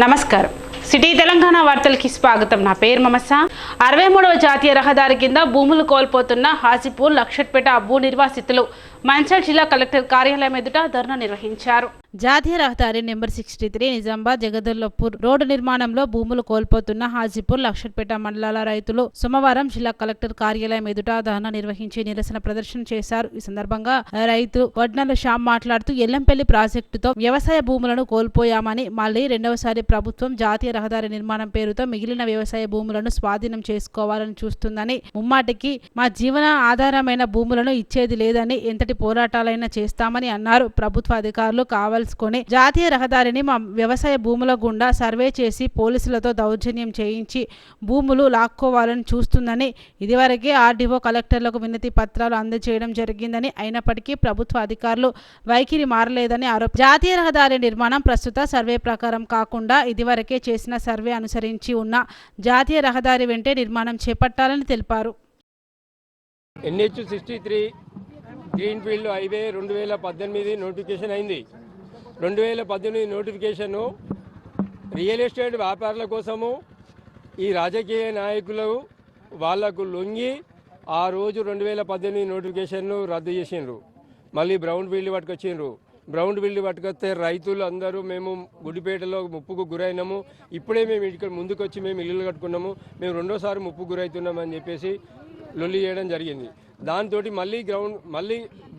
నమస్కారం. సిటీ తెలంగాణ వార్తలకి స్వాగతం. నా పేరు మమస. 63వ జాతీయ రహదారి కింద భూములు కోల్పోతున్న హాజీపూర్ లక్షట్పేట భూ నిర్వాసితులు మంచిర్యాల జిల్లా కలెక్టర్ కార్యాలయం ఎదుట ధర్నా నిర్వహించారు. జాతీయ రహదారి నెంబర్ 63 నిజామాబాద్ జగదర్లపూర్ రోడ్డు నిర్మాణంలో భూములు కోల్పోతున్న హాజీపూర్ లక్షట్పేట మండలాల రైతులు సోమవారం జిల్లా కలెక్టర్ కార్యాలయం ఎదుట ధర్నా నిర్వహించి నిరసన ప్రదర్శన చేశారు. ఈ సందర్భంగా రైతు వడ్నల శ్యామ్ మాట్లాడుతూ ఎల్లంపల్లి ప్రాజెక్టుతో వ్యవసాయ భూములను కోల్పోయామని, మళ్లీ రెండవసారి ప్రభుత్వం జాతీయ రహదారి నిర్మాణం పేరుతో మిగిలిన వ్యవసాయ భూములను స్వాధీనం చేసుకోవాలని చూస్తుందని, ముమ్మాటికి మా జీవన ఆధారమైన భూములను ఇచ్చేది లేదని, ఎంతటి పోరాటాలైనా చేస్తామని అన్నారు. ప్రభుత్వ అధికారులు కావాల్సుకొని జాతీయ రహదారిని మా వ్యవసాయ భూముల గుండా సర్వే చేసి పోలీసులతో దౌర్జన్యం చేయించి భూములు లాక్కోవాలని చూస్తుందని, ఇదివరకే ఆర్డీఓ కలెక్టర్లకు వినతి పత్రాలు అందజేయడం జరిగిందని, అయినప్పటికీ ప్రభుత్వ అధికారులు వైఖరి మారలేదని ఆరోపించారు. జాతీయ రహదారి నిర్మాణం ప్రస్తుత సర్వే ప్రకారం కాకుండా ఇదివరకే చేసిన సర్వే అనుసరించి ఉన్న జాతీయ రహదారి వెంటే నిర్మాణం చేపట్టాలని తెలిపారు. NH 63 గ్రీన్ఫీల్డ్ హైవే 2018 నోటిఫికేషన్ అయింది. 2018 నోటిఫికేషను రియల్ ఎస్టేట్ వ్యాపారుల కోసము ఈ రాజకీయ నాయకులు వాళ్లకు లొంగి ఆ రోజు 2018 నోటిఫికేషన్ను రద్దు చేసిండ్రు. మళ్ళీ బ్రౌన్ ఫీల్డ్ పట్టుకొచ్చిండ్రు. బ్రౌన్ ఫీల్డ్ పట్టుకొస్తే రైతులు అందరూ మేము గుడిపేటలో ముప్పుకు గురైనాము, ఇప్పుడే మేము ఇక్కడ ముందుకొచ్చి మేము ఇల్లు కట్టుకున్నాము, మేము రెండోసారి ముప్పుకు గురవుతున్నామని చెప్పేసి లొల్లి చేయడం జరిగింది. దాంతో మళ్ళీ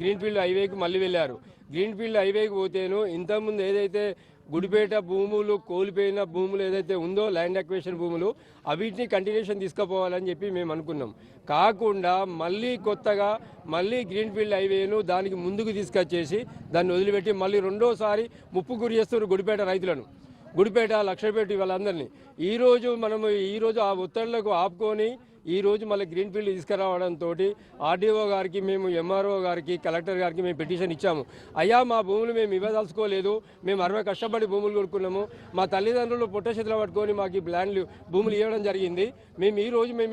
గ్రీన్ఫీల్డ్ హైవేకి మళ్ళీ వెళ్ళారు. గ్రీన్ఫీల్డ్ హైవేకి పోతేను ఇంతకుముందు ఏదైతే గుడిపేట భూములు కోల్పోయిన భూములు ఏదైతే ఉందో ల్యాండ్ అక్విజిషన్ భూములు అవిటిని కంటిన్యూషన్ తీసుకుపోవాలని చెప్పి మేము అనుకున్నాం. కాకుండా మళ్ళీ కొత్తగా గ్రీన్ఫీల్డ్ హైవేను దానికి ముందుకు తీసుకొచ్చేసి దాన్ని వదిలిపెట్టి మళ్ళీ రెండోసారి ముప్పు గురి చేస్తున్నారు గుడిపేట రైతులను, గుడిపేట లక్షపేట వాళ్ళందరినీ. ఈరోజు ఆ ఒత్తిళ్లకు ఆపుకొని ఈరోజు మళ్ళీ గ్రీన్ఫీల్డ్ తీసుకురావడంతో ఆర్డీఓ గారికి, మేము ఎంఆర్ఓ గారికి, కలెక్టర్ గారికి మేము పిటిషన్ ఇచ్చాము. అయ్యా మా భూములు మేము ఇవ్వదలుచుకోలేదు, మేము 60 కష్టపడి భూములు కొనుక్కున్నాము, మా తల్లిదండ్రులు పొట్టచేతులు పట్టుకొని మాకు ఈ భూములు ఇవ్వడం జరిగింది, మేము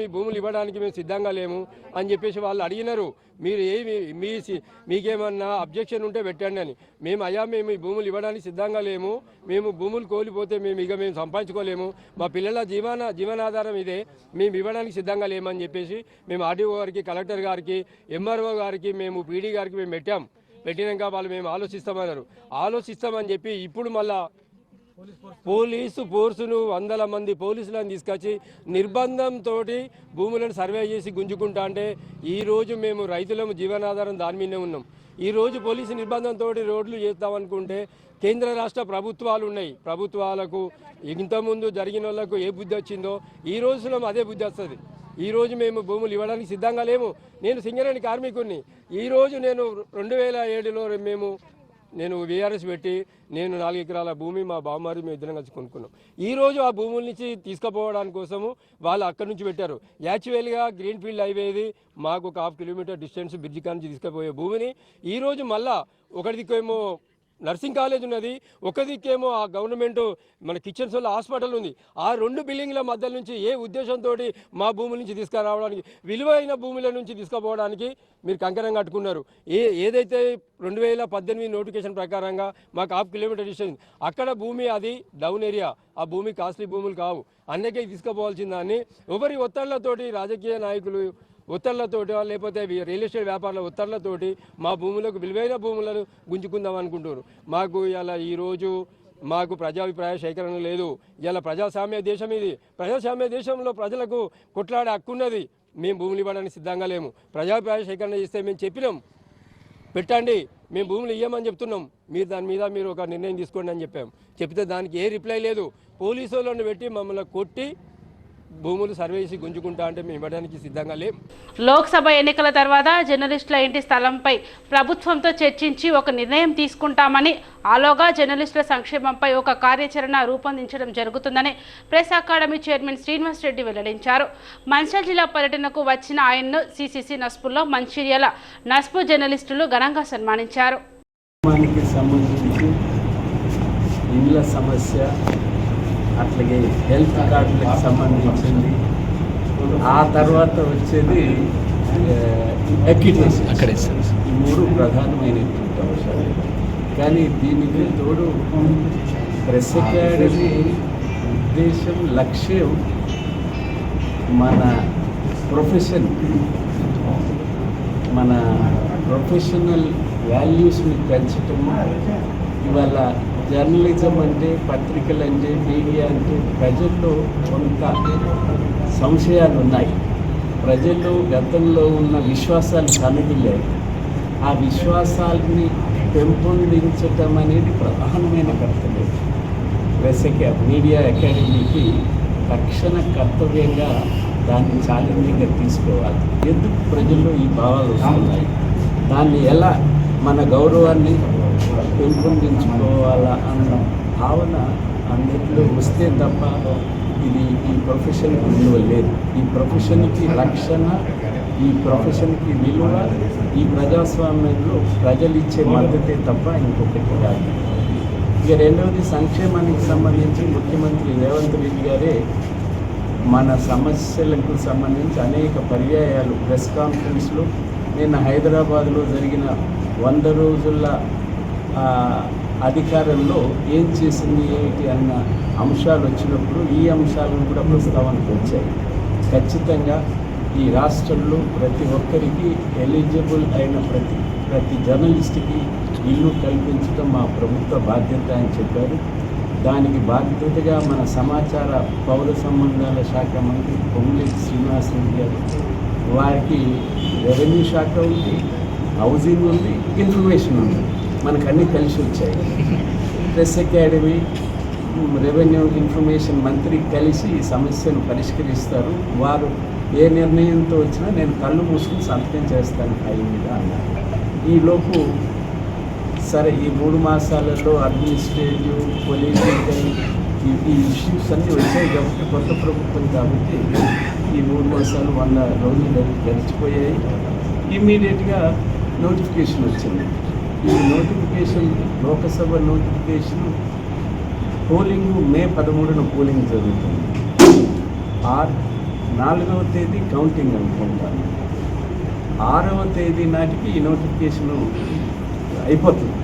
ఈ భూములు ఇవ్వడానికి మేము సిద్ధంగా లేము అని చెప్పేసి వాళ్ళు అడిగినారు. మీరు మీకేమన్నా అబ్జెక్షన్ ఉంటే పెట్టండి అని. మేము ఈ భూములు ఇవ్వడానికి సిద్ధంగా లేము, మేము భూములు కోల్పోతే మేము సంపాదించుకోలేము, మా పిల్లల జీవనాధారం ఇదే, మేము ఇవ్వడానికి సిద్ధంగా లేమని చెప్పేసి మేము ఆర్డీఓ గారికి, కలెక్టర్ గారికి, ఎంఆర్ఓ గారికి, మేము పీడీ గారికి మేము పెట్టినాక వాళ్ళు మేము ఆలోచిస్తామని చెప్పి ఇప్పుడు మళ్ళా పోలీసు ఫోర్సును 100 మంది పోలీసులను తీసుకొచ్చి నిర్బంధంతో భూములను సర్వే చేసి గుంజుకుంటా అంటే ఈరోజు మేము రైతులము జీవనాధారం దాని మీదనే ఉన్నాం. ఈరోజు పోలీసు నిర్బంధంతో రోడ్లు చేస్తామనుకుంటే కేంద్ర రాష్ట్ర ప్రభుత్వాలు ఉన్నాయి, ప్రభుత్వాలకు ఇంతకుముందు జరిగిన వాళ్ళకు ఏ బుద్ధి వచ్చిందో ఈ రోజులో అదే బుద్ధి వస్తుంది. ఈరోజు మేము భూములు ఇవ్వడానికి సిద్ధంగా లేము. నేను సింగరేణి కార్మికుడిని. ఈరోజు నేను 2007లో నేను వీఆర్ఎస్ పెట్టి 4 ఎకరాల భూమి మా బావమారి మేము ఇద్దరం కలిసి కొనుక్కున్నాం. ఈరోజు ఆ భూముల నుంచి తీసుకుపోవడానికి కోసము వాళ్ళు అక్కడి నుంచి పెట్టారు. యాక్చువల్గా గ్రీన్ఫీల్డ్ హైవేది మాకు ఒక 1/2 కిలోమీటర్ డిస్టెన్స్ బ్రిడ్జి కాడ నుంచి తీసుకుపోయే భూమిని ఈరోజు మళ్ళా ఒకటి దిక్కేమో నర్సింగ్ కాలేజ్ ఉన్నది, ఒక దిక్కేమో ఆ గవర్నమెంట్ మన కిచెన్స్ వల్ల హాస్పిటల్ ఉంది. ఆ 2 బిల్డింగ్ల మధ్య నుంచి ఏ ఉద్దేశంతో మా భూముల నుంచి తీసుకురావడానికి, విలువైన భూముల నుంచి తీసుకుపోవడానికి మీరు కంకణం కట్టుకున్నారు. ఏదైతే 2018 నోటిఫికేషన్ ప్రకారంగా మాకు 1/2 కిలోమీటర్ డిస్టెన్స్, అక్కడ భూమి అది డౌన్ ఏరియా, ఆ భూమి కాస్ట్లీ భూములు కావు, అందుకే తీసుకుపోవాల్సిందాన్ని ఎవరి ఒత్తిళ్లతోటి రాజకీయ నాయకులు ఒత్తిళ్లతోటి లేకపోతే రియల్ ఎస్టేట్ వ్యాపారుల ఒత్తిళ్లతోటి మా భూములకు విలువైన భూములను గుంజుకుందాం అనుకుంటున్నారు. మాకు ఈరోజు మాకు ప్రజాభిప్రాయ సేకరణ లేదు. ఇలా ప్రజాస్వామ్య దేశం ఇది. ప్రజాస్వామ్య దేశంలో ప్రజలకు కొట్లాడే హక్కున్నది. మేము భూములు ఇవ్వడానికి సిద్ధంగా లేము. ప్రజాభిప్రాయ సేకరణ చేస్తే మేము చెప్పినాం, పెట్టండి, మేము భూములు ఇవ్వమని చెప్తున్నాం, మీరు దాని మీద మీరు ఒక నిర్ణయం తీసుకోండి అని చెప్తే దానికి ఏ రిప్లై లేదు. పోలీసు వాళ్ళని పెట్టి మమ్మల్ని కొట్టి భూములు సర్వే చేసి గుంజుకుంటా అంటే మేము ఇవ్వడానికి సిద్ధంగా లేం. లోక్సభ ఎన్నికల తర్వాత జర్నలిస్టుల ఇంటి స్థలంపై ప్రభుత్వంతో చర్చించి ఒక నిర్ణయం తీసుకుంటామని, ఆలోగా జర్నలిస్టుల సంక్షేమంపై ఒక కార్యాచరణ రూపొందించడం జరుగుతుందని press academy chairman Srinivas Reddy వెల్లడించారు. మంచిర్యాల జిల్లా పర్యటనకు వచ్చిన ఆయన్ను సిసిసి నస్పుల్లో మంచిర్యాల నస్పు జర్నలిస్టులు ఘనంగా సన్మానించారు. అట్లాగే హెల్త్ కార్డులకు సంబంధించింది, ఆ తర్వాత వచ్చేది ఎక్విటేషన్, అక్కడే ఈ 3 ప్రధానమైనటువంటి అంశాలు. కానీ దీనికి తోడు ప్రెస్ అకాడమీ ఉద్దేశం, లక్ష్యం మన ప్రొఫెషనల్ వాల్యూస్ని పెంచటము. ఇవాళ జర్నలిజం అంటే, పత్రికలు అంటే, మీడియా అంటే ప్రజల్లో కొంత సంశయాలు ఉన్నాయి. ప్రజల్లో గతంలో ఉన్న విశ్వాసాలు సన్నగిల్లాయి. ఆ విశ్వాసాలని పెంపొందించటం అనేది ప్రధానమైన కర్తవ్యం. మీడియా అకాడమీకి తక్షణ కర్తవ్యంగా దాన్ని ఛాలెంజింగ్గా తీసుకోవాలి. ఎందుకు ప్రజల్లో ఈ భావాలు వస్తున్నాయి, దాన్ని ఎలా మన గౌరవాన్ని పెంపొందించుకోవాలా అన్న భావన అందరిలో వస్తే తప్ప ఈ ప్రొఫెషన్కి విలువ లేదు. ఈ ప్రొఫెషన్కి రక్షణ, ఈ ప్రొఫెషన్కి విలువ ఈ ప్రజాస్వామ్యంలో ప్రజలు ఇచ్చే మద్దతే తప్ప ఇంకొకటి కాదు. ఇక రెండవది, సంక్షేమానికి సంబంధించి ముఖ్యమంత్రి రేవంత్ రెడ్డి గారే మన సమస్యలకు సంబంధించి అనేక పర్యాయాలు ప్రెస్ కాన్ఫరెన్స్లో, నిన్న హైదరాబాద్లో జరిగిన 100 రోజుల అధికారంలో ఏం చేసింది ఏమిటి అన్న అంశాలు వచ్చినప్పుడు ఈ అంశాలను కూడా ప్రస్తావనకు వచ్చాయి. ఖచ్చితంగా ఈ రాష్ట్రంలో ప్రతి ఒక్కరికి ఎలిజిబుల్ అయిన ప్రతి జర్నలిస్ట్కి ఇల్లు కల్పించడం మా ప్రభుత్వ బాధ్యత అని చెప్పారు. దానికి బాధ్యతగా మన సమాచార పౌర సంబంధాల శాఖ మంత్రి పొంగులేటి శ్రీనివాసరెడ్డి గారు, వారికి రెవెన్యూ శాఖ ఉంది, హౌసింగ్ ఉంది, ఇన్ఫర్మేషన్ ఉంది, మనకు అన్నీ కలిసి వచ్చాయి. ప్రెస్ అకాడమీ, రెవెన్యూ, ఇన్ఫర్మేషన్ మంత్రి కలిసి ఈ సమస్యను పరిష్కరిస్తారు. వారు ఏ నిర్ణయంతో వచ్చినా నేను కళ్ళు మూసుకుని సంతకం చేస్తాను ఫైల్ మీద అన్నారు. ఈలోపు సరే, ఈ 3 మాసాలలో అడ్మినిస్ట్రేటివ్, పొలిటికల్ ఈ ఇష్యూస్ అన్నీ వచ్చాయి కాబట్టి, కొత్త ప్రభుత్వం కాబట్టి ఈ 3 మాసాలు 100 రోజులు గడిచిపోయాయి. ఇమ్మీడియట్గా నోటిఫికేషన్ వచ్చింది. ఈ నోటిఫికేషన్, లోకసభ నోటిఫికేషన్, పోలింగ్ మే 13న పోలింగ్ జరుగుతుంది. 4వ తేదీ కౌంటింగ్ అనుకుంటాను. 6వ తేదీ నాటికి ఈ నోటిఫికేషను అయిపోతుంది.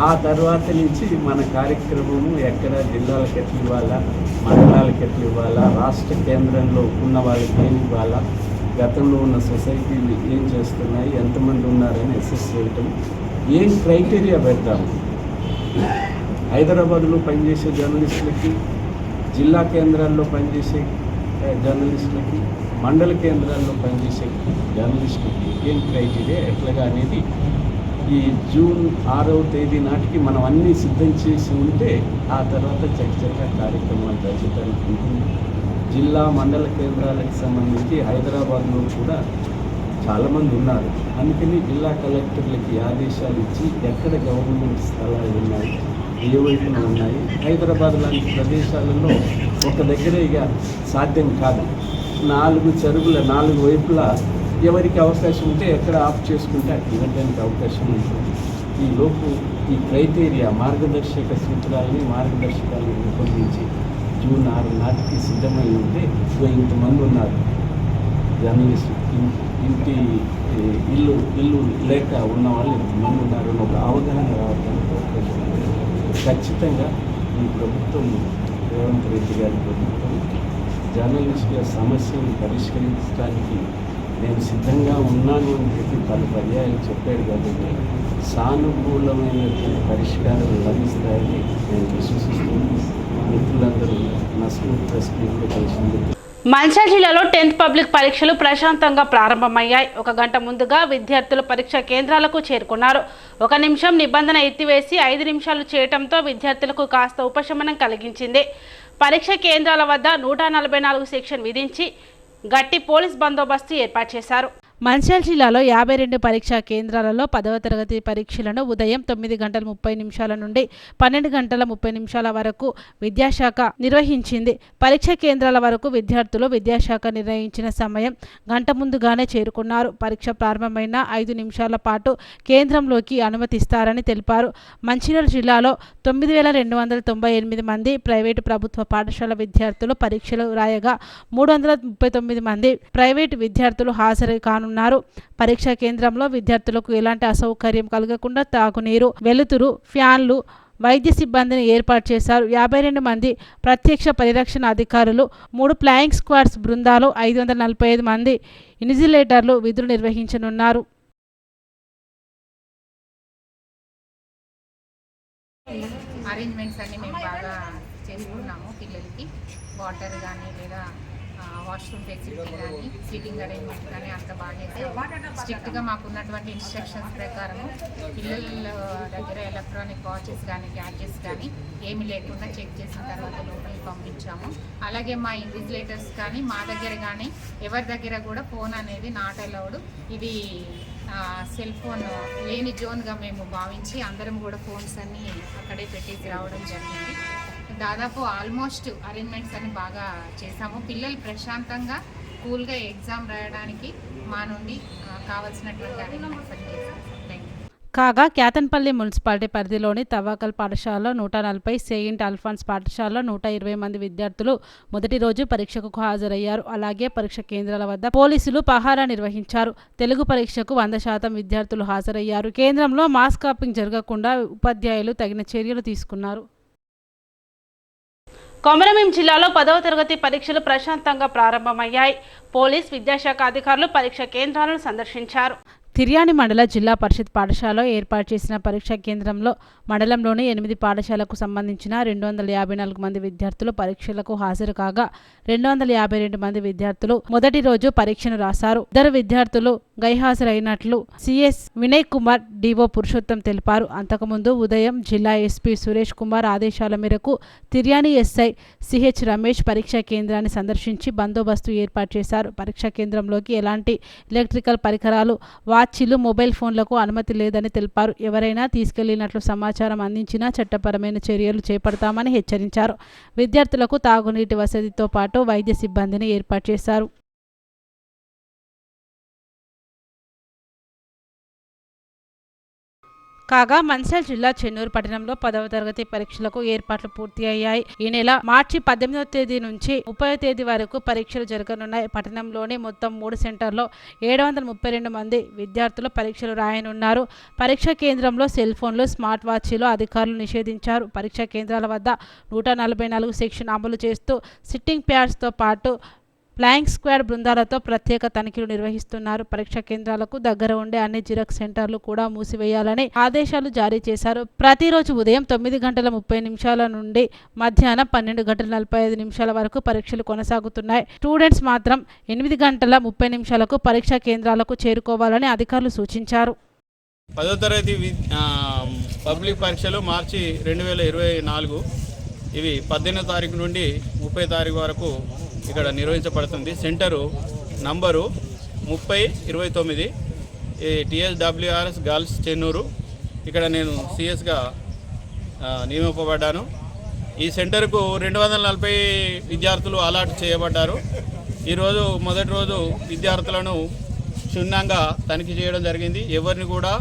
ఆ తర్వాత నుంచి మన కార్యక్రమము ఎక్కడ జిల్లాలకు ఎట్లు ఇవ్వాలా, మండలాలకు ఎట్లు ఇవ్వాలా, రాష్ట్ర కేంద్రంలో ఉన్న వాళ్ళకి ఏమి ఇవ్వాలా, గతంలో ఉన్న సొసైటీలు ఏం చేస్తున్నాయి, ఎంతమంది ఉన్నారని అసెస్ చేయటం, ఏం క్రైటీరియా పెడతాము. హైదరాబాద్లో పనిచేసే జర్నలిస్టులకి, జిల్లా కేంద్రాల్లో పనిచేసే జర్నలిస్టులకి, మండల కేంద్రాల్లో పనిచేసే జర్నలిస్టులకి ఏం క్రైటీరియా ఎట్లాగా అనేది ఈ జూన్ 6వ తేదీ నాటికి మనం అన్నీ సిద్ధం చేసి ఉంటే ఆ తర్వాత చక్కగా కార్యక్రమాలు జరగడానికి ఉంటుంది. జిల్లా మండల కేంద్రాలకు సంబంధించి హైదరాబాద్లో కూడా చాలామంది ఉన్నారు. అందుకని జిల్లా కలెక్టర్లకి ఆదేశాలు ఇచ్చి ఎక్కడ గవర్నమెంట్ స్థలాలు ఉన్నాయి, ఏ వైపున ఉన్నాయి, హైదరాబాద్ లాంటి ప్రదేశాలలో ఒక దగ్గర ఇక సాధ్యం కాదు. 4 చెరువుల 4 వైపులా ఎవరికి అవకాశం ఉంటే ఎక్కడ ఆఫ్ చేసుకుంటే అక్కడ ఇవ్వడానికి అవకాశం ఉంటుంది. ఈ లోపు ఈ క్రైటీరియా, మార్గదర్శక సూత్రాలని, మార్గదర్శకాలను రూపొందించి జూన్ 6 నాటికి సిద్ధమై ఉంటే ఇంతమంది ఉన్నారు జర్నలిస్టు, ఇల్లు లేక ఉన్న వాళ్ళు ఇంతమంది ఉన్నారు అని ఒక అవగాహన రావడానికి అవకాశం ఉంది. ఖచ్చితంగా ఈ ప్రభుత్వం, రేవంత్ రెడ్డి గారి ప్రభుత్వం జర్నలిస్టుల సమస్యను పరిష్కరించడానికి నేను సిద్ధంగా ఉన్నాను అని చెప్పి పలు పర్యాయాలు చెప్పాడు. కాబట్టి సానుకూలమైనటువంటి పరిష్కారాలు లభిస్తాయని నేను విశ్వసిస్తున్నాను. మిత్రులందరూ నా స్కూల్ ప్రెస్ మీట్లో కలిసింది. మంచిర్యాల జిల్లాలో 10th పబ్లిక్ పరీక్షలు ప్రశాంతంగా ప్రారంభమయ్యాయి. 1 గంట ముందుగా విద్యార్థులు పరీక్ష కేంద్రాలకు చేరుకున్నారు. 1 నిమిషం నిబంధన ఎత్తివేసి 5 నిమిషాలు చేయటంతో విద్యార్థులకు కాస్త ఉపశమనం కలిగించింది. పరీక్ష కేంద్రాల వద్ద 144 సెక్షన్ విధించి గట్టి పోలీస్ బందోబస్తు ఏర్పాటు చేశారు. మంచిర్యాల జిల్లాలో 52 పరీక్షా కేంద్రాలలో 10వ తరగతి పరీక్షలను ఉదయం 9:30 నుండి 12:30 వరకు విద్యాశాఖ నిర్వహించింది. పరీక్ష కేంద్రాల వరకు విద్యార్థులు విద్యాశాఖ నిర్ణయించిన సమయం గంట ముందుగానే చేరుకున్నారు. పరీక్ష ప్రారంభమైన 5 నిమిషాల పాటు కేంద్రంలోకి అనుమతిస్తారని తెలిపారు. మంచిర్యాల జిల్లాలో 9,298 మంది ప్రైవేటు ప్రభుత్వ పాఠశాల విద్యార్థులు పరీక్షలు రాయగా 339 మంది ప్రైవేటు విద్యార్థులు హాజరు కానున్నారు. పరీక్షా కేంద్రంలో విద్యార్థులకు ఎలాంటి అసౌకర్యం కలగకుండా తాగునీరు, వెలుతురు, ఫ్యాన్లు, వైద్య సిబ్బందిని ఏర్పాటు చేశారు. 52 మంది ప్రత్యక్ష పరిరక్షణ అధికారులు, 3 ఫ్లయింగ్ స్క్వాడ్స్ బృందాలు, 545 మంది ఇన్విజిలేటర్లు విధులు నిర్వహించనున్నారు. అరేంజ్మెంట్స్ అన్నీ మేము బాగా చేసుకున్నాము. పిల్లలకి వాటర్ కానీ లేదా వాష్రూమ్ ఫెసిలిటీ కానీ సీటింగ్ అరేంజ్మెంట్ కానీ అంత బాగా చేసాము. స్ట్రిక్ట్గా మాకు ఉన్నటువంటి ఇన్స్ట్రక్షన్స్ ప్రకారము పిల్లల దగ్గర ఎలక్ట్రానిక్ వాచెస్ కానీ గ్యాడ్జెట్స్ కానీ ఏమి లేకుండా చెక్ చేసిన తర్వాత లోపలికి పంపించాము. అలాగే మా ఇన్విజిలేటర్స్ కానీ మా దగ్గర కానీ ఎవరి దగ్గర కూడా ఫోన్ అనేది నాట్ అలౌడ్. ఇది సెల్ ఫోన్ లేని జోన్గా మేము భావించి అందరం కూడా ఫోన్స్ అన్నీ అక్కడే పెట్టేసి రావడం జరిగింది. దాదాపు ఆల్మోస్ట్ అరేంజ్మెంట్స్ అన్ని బాగా చేసాము. పిల్లలు ప్రశాంతంగా కూల్గా ఎగ్జామ్ రాయడానికి మా నుండి కావాల్సినటువంటి అరేంజ్మెంట్స్ అన్ని చేసాము. కాగా క్యాతన్పల్లి మున్సిపాలిటీ పరిధిలోని తవ్వకల్ పాఠశాలలో 140, సెయింట్ అల్ఫాన్స్ పాఠశాలలో 120 మంది విద్యార్థులు మొదటి రోజు పరీక్షకు హాజరయ్యారు. అలాగే పరీక్ష కేంద్రాల వద్ద పోలీసులు పహారా నిర్వహించారు. తెలుగు పరీక్షకు 100% విద్యార్థులు హాజరయ్యారు. కేంద్రంలో మాస్ కాపింగ్ జరగకుండా ఉపాధ్యాయులు తగిన చర్యలు తీసుకున్నారు. కొమరంభీం జిల్లాలో 10వ తరగతి పరీక్షలు ప్రశాంతంగా ప్రారంభమయ్యాయి. పోలీస్, విద్యాశాఖ అధికారులు పరీక్ష కేంద్రాలను సందర్శించారు. తిర్యాని మండల జిల్లా పరిషత్ పాఠశాలలో ఏర్పాటు చేసిన పరీక్షా కేంద్రంలో మండలంలోని 8 పాఠశాలకు సంబంధించిన 254 మంది విద్యార్థులు పరీక్షలకు హాజరు కాగా 252 మంది విద్యార్థులు మొదటి రోజు పరీక్షను రాశారు. 2 విద్యార్థులు గైహాజరైనట్లు సిఎస్ వినయ్ కుమార్, డిఓ పురుషోత్తం తెలిపారు. అంతకుముందు ఉదయం జిల్లా ఎస్పీ సురేష్ కుమార్ ఆదేశాల మేరకు తిర్యాని ఎస్ఐ సిహెచ్ రమేష్ పరీక్షా కేంద్రాన్ని సందర్శించి బందోబస్తు ఏర్పాటు చేశారు. పరీక్షా కేంద్రంలోకి ఎలాంటి ఎలక్ట్రికల్ పరికరాలు, వాచీలు, మొబైల్ ఫోన్లకు అనుమతి లేదని తెలిపారు. ఎవరైనా తీసుకెళ్లినట్లు సమాచారం అందించినా చట్టపరమైన చర్యలు చేపడతామని హెచ్చరించారు. విద్యార్థులకు తాగునీటి వసతితో పాటు వైద్య సిబ్బందిని ఏర్పాటు చేశారు. కాగా మంచిర్యాల జిల్లా చెన్నూరు పట్టణంలో 10వ తరగతి పరీక్షలకు ఏర్పాట్లు పూర్తి అయ్యాయి. ఈ నెల మార్చి 18వ తేదీ నుంచి 30వ తేదీ వరకు పరీక్షలు జరగనున్నాయి. పట్టణంలోని మొత్తం 3 సెంటర్లో 732 మంది విద్యార్థులు పరీక్షలు రాయనున్నారు. పరీక్షా కేంద్రంలో సెల్ ఫోన్లు, స్మార్ట్ వాచీలు అధికారులు నిషేధించారు. పరీక్షా కేంద్రాల వద్ద 144 సెక్షన్ అమలు చేస్తూ సిట్టింగ్ ప్యాడ్స్తో పాటు ఫ్లయింగ్ స్క్వాడ్ బృందాలతో ప్రత్యేక తనిఖీలు నిర్వహిస్తున్నారు. పరీక్షా కేంద్రాలకు దగ్గర ఉండే అన్ని జిరాక్స్ సెంటర్లు కూడా మూసివేయాలని ఆదేశాలు జారీ చేశారు. ప్రతిరోజు ఉదయం 9:30 నుండి మధ్యాహ్నం 12:45 వరకు పరీక్షలు కొనసాగుతున్నాయి. స్టూడెంట్స్ మాత్రం 8:30 పరీక్షా కేంద్రాలకు చేరుకోవాలని అధికారులు సూచించారు. 10వ తరగతి పబ్లిక్ పరీక్షలు మార్చి 2024 ఇవి 18వ తారీఖు నుండి 30వ తారీఖు వరకు ఇక్కడ నిర్వహించబడుతుంది. Centre number 3029 TSWRS girls Chennur. ఇక్కడ నేను సిఎస్గా నియమింపబడ్డాను. ఈ సెంటర్కు 240 విద్యార్థులు అలాట్ చేయబడ్డారు. ఈరోజు మొదటి రోజు విద్యార్థులను క్షుణ్ణంగా తనిఖీ చేయడం జరిగింది. ఎవరిని కూడా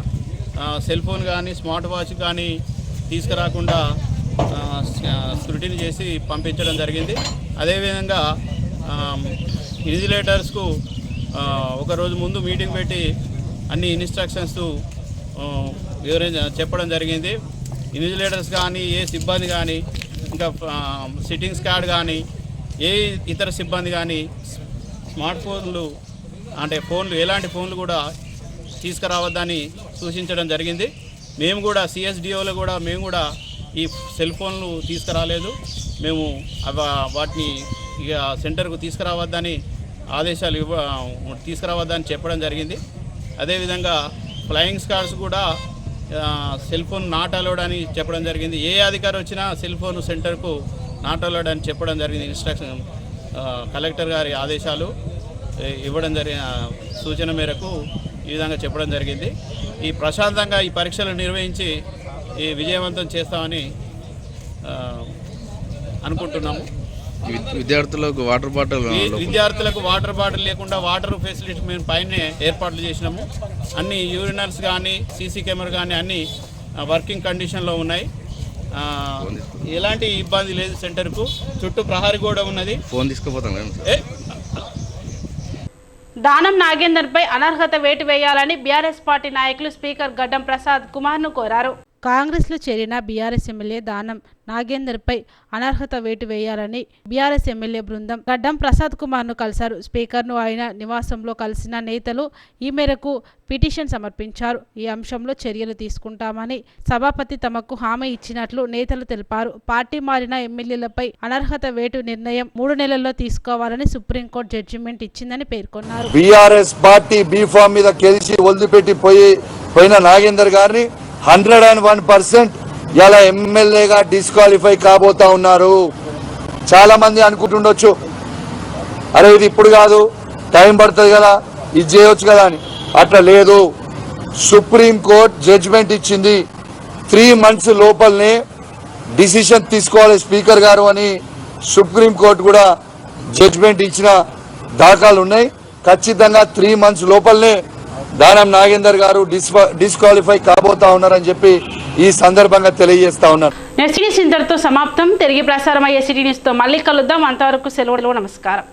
సెల్ ఫోన్ కానీ స్మార్ట్ వాచ్ కానీ తీసుకురాకుండా స్క్రూటినీ చేసి పంపించడం జరిగింది. అదేవిధంగా ఇన్విజిలేటర్స్కు ఒకరోజు ముందు మీటింగ్ పెట్టి అన్ని ఇన్స్ట్రక్షన్స్ చెప్పడం జరిగింది. ఇన్విజిలేటర్స్ కానీ, ఏ సిబ్బంది కానీ, ఇంకా సిట్టింగ్ స్క్వాడ్ కానీ, ఏ ఇతర సిబ్బంది కానీ స్మార్ట్ ఫోన్లు అంటే ఎలాంటి ఫోన్లు కూడా తీసుకురావద్దని సూచించడం జరిగింది. మేము కూడా సిఎస్డిఓలో కూడా మేము కూడా ఈ సెల్ ఫోన్లు తీసుకురాలేదు. మేము వాటిని ఇక సెంటర్కు తీసుకురావద్దని ఆదేశాలు తీసుకురావద్దని చెప్పడం జరిగింది. అదేవిధంగా ఫ్లయింగ్ స్క్వాడ్స్ కూడా సెల్ ఫోన్ నాట్ అలౌడ్ అని చెప్పడం జరిగింది. ఏ అధికారి వచ్చినా సెల్ ఫోన్ సెంటర్కు నాట్ అలౌడ్ అని చెప్పడం జరిగింది. ఇన్స్ట్రక్షన్ కలెక్టర్ గారి ఆదేశాలు ఇవ్వడం జరిగిన సూచన మేరకు ఈ విధంగా చెప్పడం జరిగింది. ఈ ప్రశాంతంగా ఈ పరీక్షలు నిర్వహించి ఈ విజయవంతం చేస్తామని అనుకుంటున్నాము. విద్యార్థులకు వాటర్ బాటిల్ లేకుండా వాటర్ ఫెసిలిటీ మేము పైనే ఏర్పాట్లు చేసినాము. అన్ని యూరినల్స్ కానీ, సీసీ కెమెరా కానీ అన్ని వర్కింగ్ కండిషన్లో ఉన్నాయి. ఎలాంటి ఇబ్బంది లేదు. సెంటర్కు చుట్టూ ప్రహరీ గోడ ఉన్నది. ఫోన్ తీసుకుపోతాం. దానం నాగేందర్పై అనర్హత వేటు వేయాలని బీఆర్ఎస్ పార్టీ నాయకులు స్పీకర్ గడ్డం ప్రసాద్ కుమార్ను కోరారు. కాంగ్రెస్లో చేరిన బీఆర్ఎస్ ఎమ్మెల్యే దానం నాగేందర్పై అనర్హత వేటు వేయాలని బీఆర్ఎస్ ఎమ్మెల్యే బృందం గడ్డం ప్రసాద్ కుమార్ను కలిశారు. స్పీకర్ను ఆయన నివాసంలో కలిసిన నేతలు ఈ మేరకు పిటిషన్ సమర్పించారు. ఈ అంశంలో చర్యలు తీసుకుంటామని సభాపతి తమకు హామీ ఇచ్చినట్లు నేతలు తెలిపారు. పార్టీ మారిన ఎమ్మెల్యేలపై అనర్హత వేటు నిర్ణయం 3 నెలల్లో తీసుకోవాలని సుప్రీంకోర్టు జడ్జిమెంట్ ఇచ్చిందని పేర్కొన్నారు. బీఆర్ఎస్ పార్టీ బీఫామ్ మీద గెలిచి వదిలిపెట్టి పోయిన నాగేందర్ గారిని 101% ఇలా ఎమ్మెల్యేగా డిస్క్వాలిఫై కాబోతా ఉన్నారు. చాలా మంది అనుకుంటుండొచ్చు, అరే ఇది ఇప్పుడు కాదు, టైం పడుతుంది కదా, ఇది చేయొచ్చు కదా అని. అట్లా లేదు. సుప్రీంకోర్టు జడ్జిమెంట్ ఇచ్చింది. 3 months లోపలనే డిసిషన్ తీసుకోవాలి స్పీకర్ గారు అని సుప్రీంకోర్టు కూడా జడ్జిమెంట్ ఇచ్చిన దాఖలు ఉన్నాయి. ఖచ్చితంగా 3 months లోపలనే దానం నాగేందర్ గారు డిస్క్వాలిఫై కాబోతా ఉన్నారని చెప్పి ఈ సందర్భంగా తెలియజేస్తా ఉన్నారు. సిటీ న్యూస్ ఇంతటితో సమాప్తం. తిరిగి ప్రసారం అయ్యే సిటీ న్యూస్తో మళ్ళీ కలుద్దాం. అంతవరకు సెలవు. నమస్కారం.